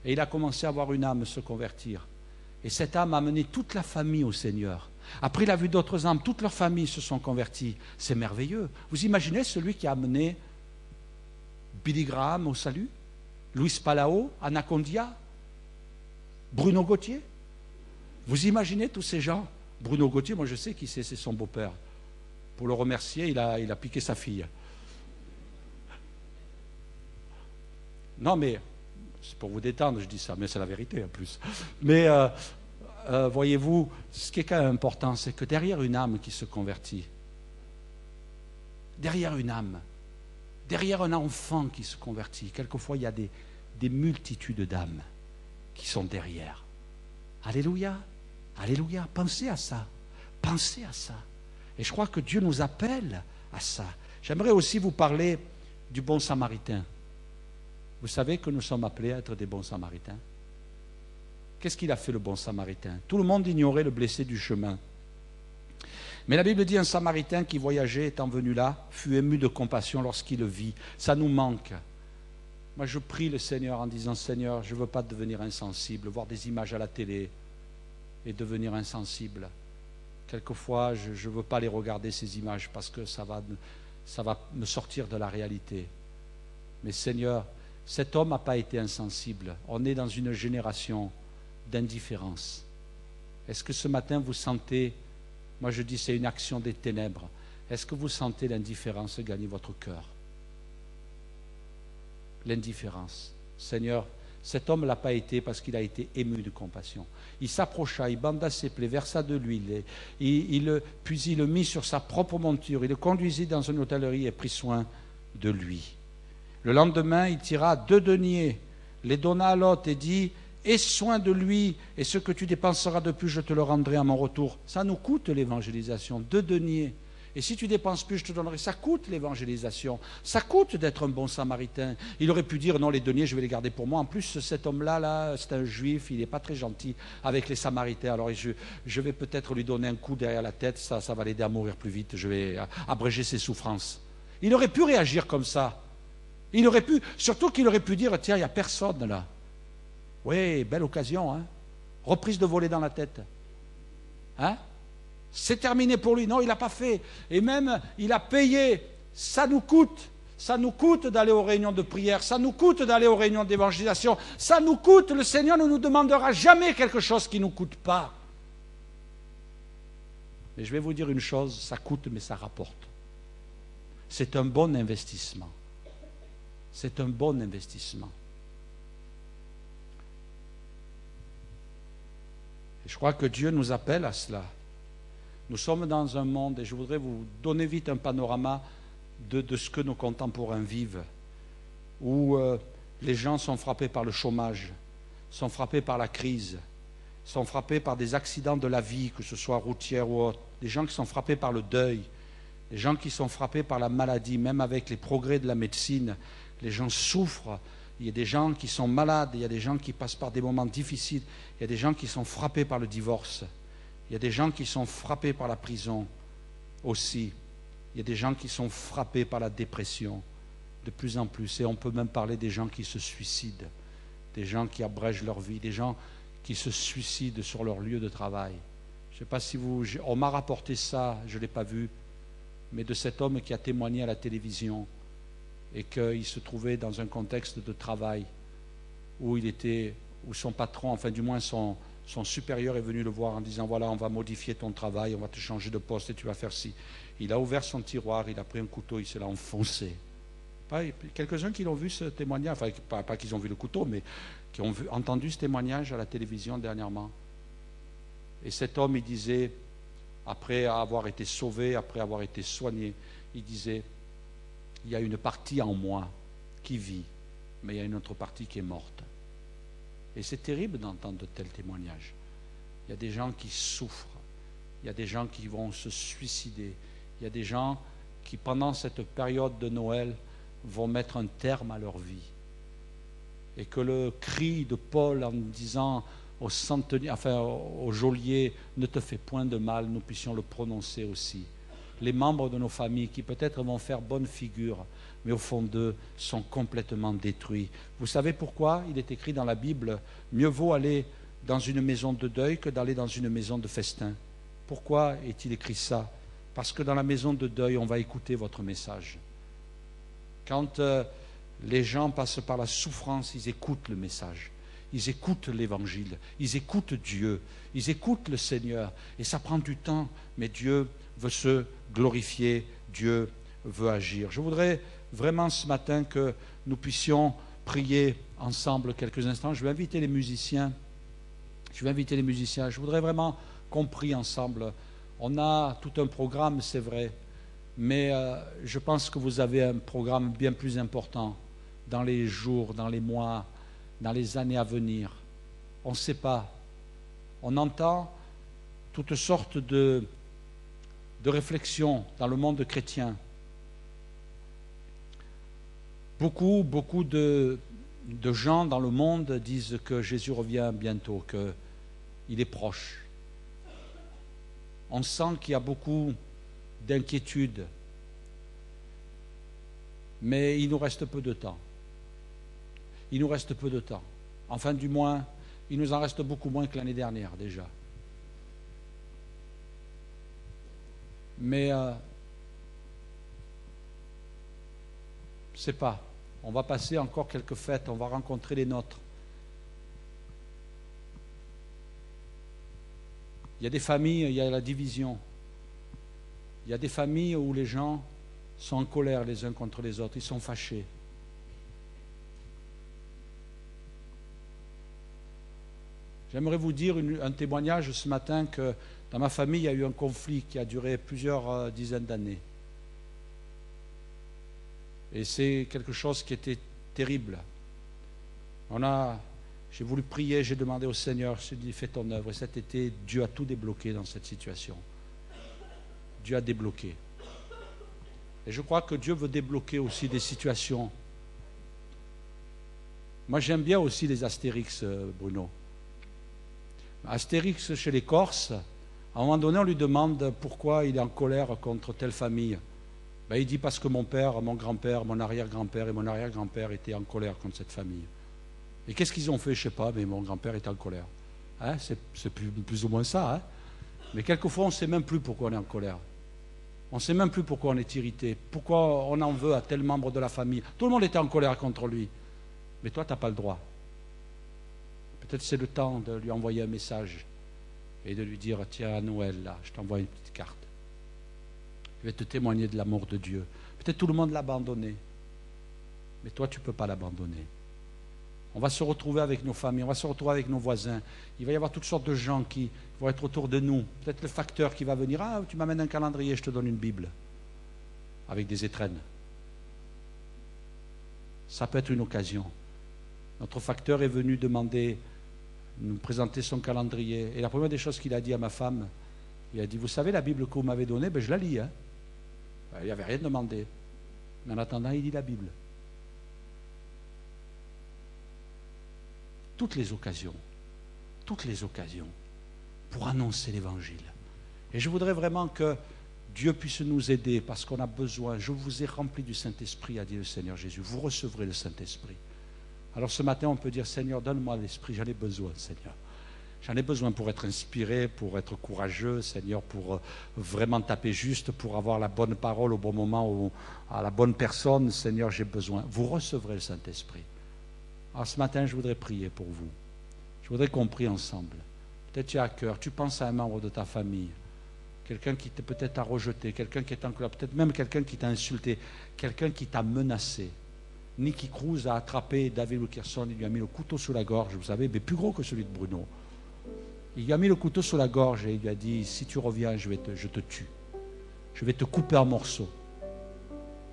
Et il a commencé à voir une âme se convertir. Et cette âme a mené toute la famille au Seigneur. Après, il a vu d'autres âmes, toutes leurs familles se sont converties. C'est merveilleux. Vous imaginez celui qui a amené Billy Graham au salut, Luis Palao, Anacondia, Bruno Gauthier. Vous imaginez tous ces gens? Bruno Gauthier, moi je sais qui c'est son beau-père. Pour le remercier, il a piqué sa fille. Non mais... c'est pour vous détendre, je dis ça, mais c'est la vérité en plus. Mais voyez-vous, ce qui est quand même important, c'est que derrière une âme qui se convertit, derrière une âme, derrière un enfant qui se convertit, quelquefois il y a des multitudes d'âmes qui sont derrière. Alléluia, alléluia, pensez à ça, pensez à ça. Et je crois que Dieu nous appelle à ça. J'aimerais aussi vous parler du bon samaritain. Vous savez que nous sommes appelés à être des bons samaritains. Qu'est-ce qu'il a fait le bon samaritain? Tout le monde ignorait le blessé du chemin. Mais la Bible dit un samaritain qui voyageait, étant venu là, fut ému de compassion lorsqu'il le vit. Ça nous manque. Moi je prie le Seigneur en disant, Seigneur, je ne veux pas devenir insensible, voir des images à la télé et devenir insensible. Quelquefois, je ne veux pas les regarder ces images parce que ça va me sortir de la réalité. Mais Seigneur, cet homme n'a pas été insensible. On est dans une génération d'indifférence. Est-ce que ce matin vous sentez, moi je dis c'est une action des ténèbres, est-ce que vous sentez l'indifférence gagner votre cœur? L'indifférence. Seigneur, cet homme ne l'a pas été parce qu'il a été ému de compassion. Il s'approcha, il banda ses plaies, versa de l'huile, puis il le mit sur sa propre monture, il le conduisit dans une hôtellerie et prit soin de lui. Le lendemain, il tira 2 deniers, les donna à l'hôte et dit, aie soin de lui, et ce que tu dépenseras de plus, je te le rendrai à mon retour. Ça nous coûte l'évangélisation, 2 deniers. Et si tu dépenses plus, je te donnerai. Ça coûte l'évangélisation. Ça coûte d'être un bon samaritain. Il aurait pu dire, non, les deniers, je vais les garder pour moi. En plus, cet homme-là, c'est un juif, il n'est pas très gentil avec les samaritains. Alors je vais peut-être lui donner un coup derrière la tête, ça va l'aider à mourir plus vite. Je vais abréger ses souffrances. Il aurait pu réagir comme ça. Il aurait pu, surtout qu'il aurait pu dire, tiens, il n'y a personne là. Oui, belle occasion, hein. Reprise de voler dans la tête. Hein? C'est terminé pour lui. Non, il n'a pas fait. Et même, il a payé. Ça nous coûte. Ça nous coûte d'aller aux réunions de prière. Ça nous coûte d'aller aux réunions d'évangélisation. Ça nous coûte. Le Seigneur ne nous demandera jamais quelque chose qui ne nous coûte pas. Mais je vais vous dire une chose, ça coûte, mais ça rapporte. C'est un bon investissement. C'est un bon investissement. Et je crois que Dieu nous appelle à cela. Nous sommes dans un monde, et je voudrais vous donner vite un panorama de ce que nos contemporains vivent, où les gens sont frappés par le chômage, sont frappés par la crise, sont frappés par des accidents de la vie, que ce soit routière ou autre, des gens qui sont frappés par le deuil, des gens qui sont frappés par la maladie, même avec les progrès de la médecine, les gens souffrent. Il y a des gens qui sont malades, il y a des gens qui passent par des moments difficiles, il y a des gens qui sont frappés par le divorce, il y a des gens qui sont frappés par la prison aussi, il y a des gens qui sont frappés par la dépression de plus en plus, et on peut même parler des gens qui se suicident, des gens qui abrègent leur vie, des gens qui se suicident sur leur lieu de travail. Je ne sais pas si on m'a rapporté ça, je ne l'ai pas vu, mais de cet homme qui a témoigné à la télévision et qu'il se trouvait dans un contexte de travail où son patron, enfin du moins son supérieur est venu le voir en disant voilà, on va modifier ton travail, on va te changer de poste et tu vas faire ci. Il a ouvert son tiroir, il a pris un couteau, il se l'a enfoncé. Quelques-uns qui l'ont vu ce témoignage, enfin pas qu'ils ont vu le couteau, mais qui ont entendu ce témoignage à la télévision dernièrement. Et cet homme, il disait, après avoir été sauvé, après avoir été soigné, il disait, il y a une partie en moi qui vit, mais il y a une autre partie qui est morte. Et c'est terrible d'entendre de tels témoignages. Il y a des gens qui souffrent, il y a des gens qui vont se suicider, il y a des gens qui, pendant cette période de Noël, vont mettre un terme à leur vie. Et que le cri de Paul en disant au geôlier, ne te fais point de mal, nous puissions le prononcer aussi. Les membres de nos familles qui peut-être vont faire bonne figure, mais au fond d'eux sont complètement détruits. Vous savez pourquoi il est écrit dans la Bible, mieux vaut aller dans une maison de deuil que d'aller dans une maison de festin. Pourquoi est-il écrit ça? Parce que dans la maison de deuil, on va écouter votre message. Quand les gens passent par la souffrance, ils écoutent le message. Ils écoutent l'Évangile, ils écoutent Dieu, ils écoutent le Seigneur. Et ça prend du temps, mais Dieu veut se glorifier, Dieu veut agir. Je voudrais vraiment ce matin que nous puissions prier ensemble quelques instants. Je vais inviter les musiciens. Je voudrais vraiment qu'on prie ensemble. On a tout un programme, c'est vrai, mais je pense que vous avez un programme bien plus important dans les jours, dans les mois, dans les années à venir. On ne sait pas. On entend toutes sortes de réflexions dans le monde chrétien. Beaucoup de gens dans le monde disent que Jésus revient bientôt, qu'il est proche. On sent qu'il y a beaucoup d'inquiétudes. Mais il nous reste peu de temps. Il nous reste peu de temps. Enfin, du moins, il nous en reste beaucoup moins que l'année dernière déjà. Mais, je ne sais pas, on va passer encore quelques fêtes, on va rencontrer les nôtres. Il y a des familles, il y a la division. Il y a des familles où les gens sont en colère les uns contre les autres, ils sont fâchés. J'aimerais vous dire un témoignage ce matin que dans ma famille, il y a eu un conflit qui a duré plusieurs dizaines d'années. Et c'est quelque chose qui était terrible. J'ai voulu prier, j'ai demandé au Seigneur, j'ai dit, fais ton œuvre. Et cet été, Dieu a tout débloqué dans cette situation. Dieu a débloqué. Et je crois que Dieu veut débloquer aussi des situations. Moi, j'aime bien aussi les Astérix, Bruno. Astérix chez les Corses, à un moment donné, on lui demande pourquoi il est en colère contre telle famille. Ben, il dit parce que mon père, mon grand-père, mon arrière-grand-père et mon arrière-grand-père étaient en colère contre cette famille. Et qu'est-ce qu'ils ont fait? Je ne sais pas, mais mon grand-père était en colère. Hein, c'est plus ou moins ça. Hein, mais quelquefois, on ne sait même plus pourquoi on est en colère. On ne sait même plus pourquoi on est irrité, pourquoi on en veut à tel membre de la famille. Tout le monde était en colère contre lui. Mais toi, tu n'as pas le droit. Peut-être c'est le temps de lui envoyer un message et de lui dire, tiens, à Noël, là, je t'envoie une petite carte. Je vais te témoigner de l'amour de Dieu. Peut-être tout le monde l'a abandonné. Mais toi, tu ne peux pas l'abandonner. On va se retrouver avec nos familles, on va se retrouver avec nos voisins. Il va y avoir toutes sortes de gens qui vont être autour de nous. Peut-être le facteur qui va venir, ah, tu m'amènes un calendrier, je te donne une Bible. Avec des étrennes. Ça peut être une occasion. Notre facteur est venu demander nous présenter son calendrier. Et la première des choses qu'il a dit à ma femme, il a dit, vous savez, la Bible que vous m'avez donnée, ben, je la lis. Hein. Ben, il n'avait rien demandé. Mais en attendant, il lit la Bible. Toutes les occasions pour annoncer l'Évangile. Et je voudrais vraiment que Dieu puisse nous aider parce qu'on a besoin. Je vous ai rempli du Saint-Esprit, a dit le Seigneur Jésus. Vous recevrez le Saint-Esprit. Alors ce matin, on peut dire, Seigneur, donne-moi l'Esprit. J'en ai besoin, Seigneur. J'en ai besoin pour être inspiré, pour être courageux, Seigneur, pour vraiment taper juste, pour avoir la bonne parole au bon moment, ou à la bonne personne. Seigneur, j'ai besoin. Vous recevrez le Saint-Esprit. Alors ce matin, je voudrais prier pour vous. Je voudrais qu'on prie ensemble. Peut-être tu as à cœur, tu penses à un membre de ta famille, quelqu'un qui peut-être t'a rejeté, quelqu'un qui est en colère, peut-être même quelqu'un qui t'a insulté, quelqu'un qui t'a menacé. Nicky Cruz a attrapé David Wilkerson, il lui a mis le couteau sous la gorge, vous savez, mais plus gros que celui de Bruno. Il lui a mis le couteau sous la gorge et il lui a dit, si tu reviens, je te tue. Je vais te couper en morceaux.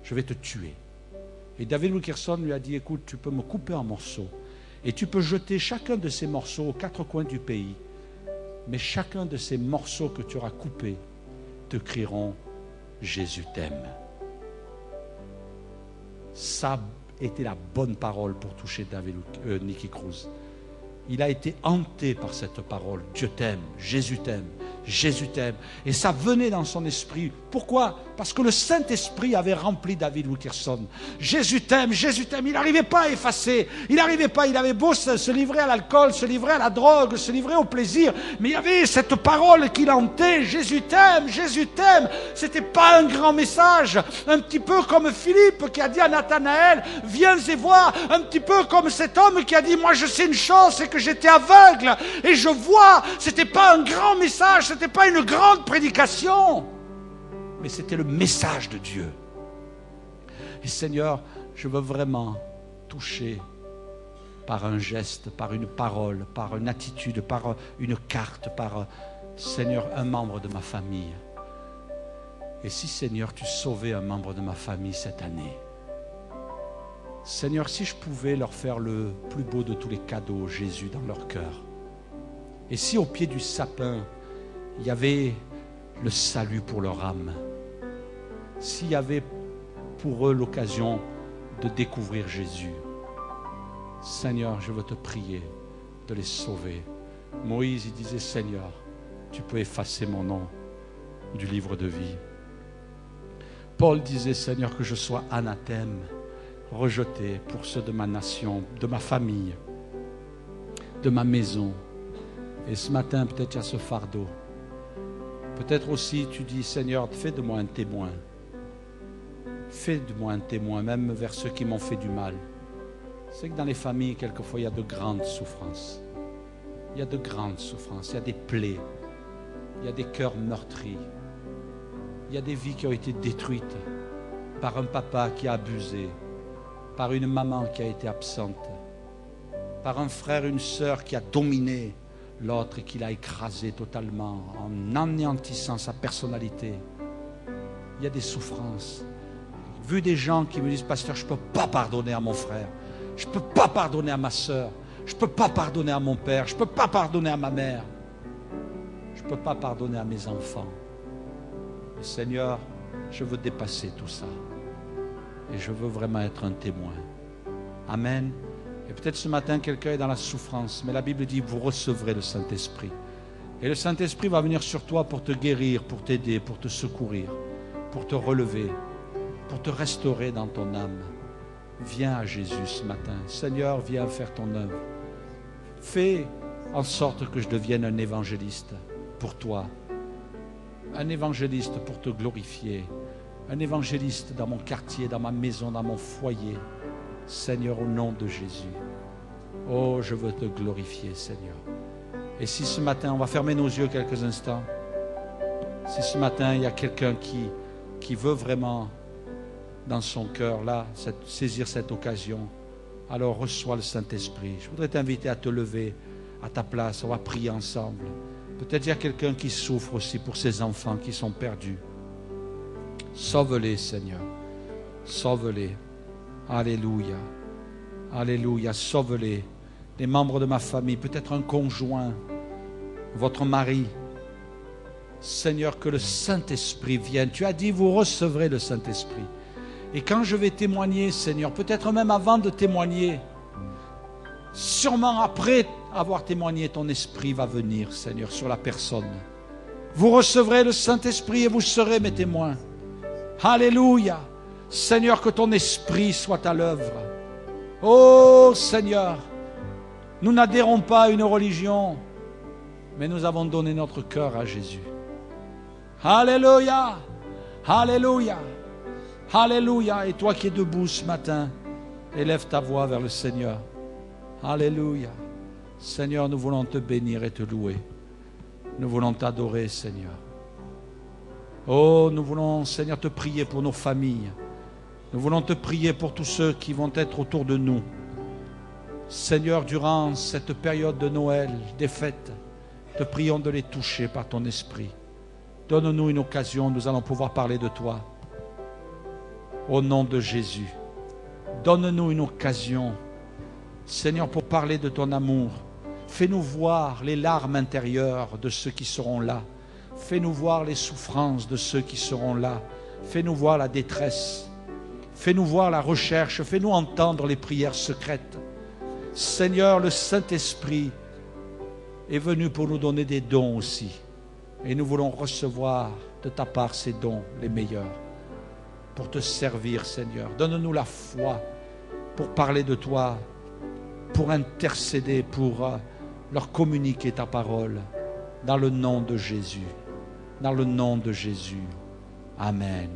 Je vais te tuer. Et David Wilkerson lui a dit, écoute, tu peux me couper en morceaux. Et tu peux jeter chacun de ces morceaux aux quatre coins du pays. Mais chacun de ces morceaux que tu auras coupés te crieront, Jésus t'aime. Ça était la bonne parole pour toucher Nicky Cruz. Il a été hanté par cette parole. Dieu t'aime, Jésus t'aime, Jésus t'aime. Et ça venait dans son esprit. Pourquoi? Parce que le Saint-Esprit avait rempli David Wilkerson. Jésus t'aime, Jésus t'aime. Il n'arrivait pas à effacer. Il n'arrivait pas. Il avait beau se livrer à l'alcool, se livrer à la drogue, se livrer au plaisir. Mais il y avait cette parole qui l'hantait. Jésus t'aime, Jésus t'aime. C'était pas un grand message. Un petit peu comme Philippe qui a dit à Nathanaël, viens et vois. Un petit peu comme cet homme qui a dit, moi je sais une chose, c'est que j'étais aveugle et je vois. C'était pas un grand message, c'était pas une grande prédication, mais c'était le message de Dieu. Et Seigneur, je veux vraiment toucher par un geste, par une parole, par une attitude, par une carte, par, Seigneur, un membre de ma famille. Et si, Seigneur, tu sauvais un membre de ma famille cette année, Seigneur, si je pouvais leur faire le plus beau de tous les cadeaux, Jésus, dans leur cœur. Et si au pied du sapin, il y avait le salut pour leur âme. S'il y avait pour eux l'occasion de découvrir Jésus. Seigneur, je veux te prier de les sauver. Moïse, il disait, Seigneur, tu peux effacer mon nom du livre de vie. Paul disait, Seigneur, que je sois anathème, rejeté pour ceux de ma nation, de ma famille, de ma maison. Et ce matin, peut-être il y a ce fardeau. Peut-être aussi tu dis, Seigneur, fais de moi un témoin. Fais de moi un témoin, même vers ceux qui m'ont fait du mal. C'est que dans les familles, quelquefois, il y a de grandes souffrances. Il y a de grandes souffrances, il y a des plaies, il y a des cœurs meurtris. Il y a des vies qui ont été détruites par un papa qui a abusé, par une maman qui a été absente, par un frère, une sœur qui a dominé l'autre et qui l'a écrasé totalement en anéantissant sa personnalité. Il y a des souffrances. Vu des gens qui me disent, pasteur, je ne peux pas pardonner à mon frère, je ne peux pas pardonner à ma sœur, je ne peux pas pardonner à mon père, je ne peux pas pardonner à ma mère, je ne peux pas pardonner à mes enfants. Mais Seigneur, je veux dépasser tout ça. Et je veux vraiment être un témoin. Amen. Et peut-être ce matin, quelqu'un est dans la souffrance, mais la Bible dit, vous recevrez le Saint-Esprit. Et le Saint-Esprit va venir sur toi pour te guérir, pour t'aider, pour te secourir, pour te relever, pour te restaurer dans ton âme. Viens à Jésus ce matin. Seigneur, viens faire ton œuvre. Fais en sorte que je devienne un évangéliste pour toi. Un évangéliste pour te glorifier. Un évangéliste dans mon quartier, dans ma maison, dans mon foyer. Seigneur, au nom de Jésus. Oh, je veux te glorifier, Seigneur. Et si ce matin, on va fermer nos yeux quelques instants. Si ce matin, il y a quelqu'un qui veut vraiment, dans son cœur, là, saisir cette occasion, alors reçois le Saint-Esprit. Je voudrais t'inviter à te lever à ta place. On va prier ensemble. Peut-être il y a quelqu'un qui souffre aussi pour ses enfants qui sont perdus. Sauve-les, Seigneur. Sauve-les. Alléluia. Alléluia. Sauve-les. les membres de ma famille, peut-être un conjoint, votre mari. Seigneur, que le Saint-Esprit vienne. Tu as dit, vous recevrez le Saint-Esprit. Et quand je vais témoigner, Seigneur, peut-être même avant de témoigner, sûrement après avoir témoigné, ton Esprit va venir, Seigneur, sur la personne. Vous recevrez le Saint-Esprit et vous serez mes témoins. Alléluia. Seigneur, que ton Esprit soit à l'œuvre. Oh Seigneur, nous n'adhérons pas à une religion, mais nous avons donné notre cœur à Jésus. Alléluia. Alléluia. Alléluia. Et toi qui es debout ce matin, élève ta voix vers le Seigneur. Alléluia. Seigneur, nous voulons te bénir et te louer. Nous voulons t'adorer, Seigneur. Oh, nous voulons, Seigneur, te prier pour nos familles. Nous voulons te prier pour tous ceux qui vont être autour de nous. Seigneur, durant cette période de Noël, des fêtes, te prions de les toucher par ton Esprit. Donne-nous une occasion, nous allons pouvoir parler de toi. Au nom de Jésus. Donne-nous une occasion, Seigneur, pour parler de ton amour. Fais-nous voir les larmes intérieures de ceux qui seront là. Fais-nous voir les souffrances de ceux qui seront là. Fais-nous voir la détresse. Fais-nous voir la recherche. Fais-nous entendre les prières secrètes. Seigneur, le Saint-Esprit est venu pour nous donner des dons aussi. Et nous voulons recevoir de ta part ces dons, les meilleurs, pour te servir, Seigneur. Donne-nous la foi pour parler de toi, pour intercéder, pour leur communiquer ta parole. Dans le nom de Jésus. Dans le nom de Jésus. Amen.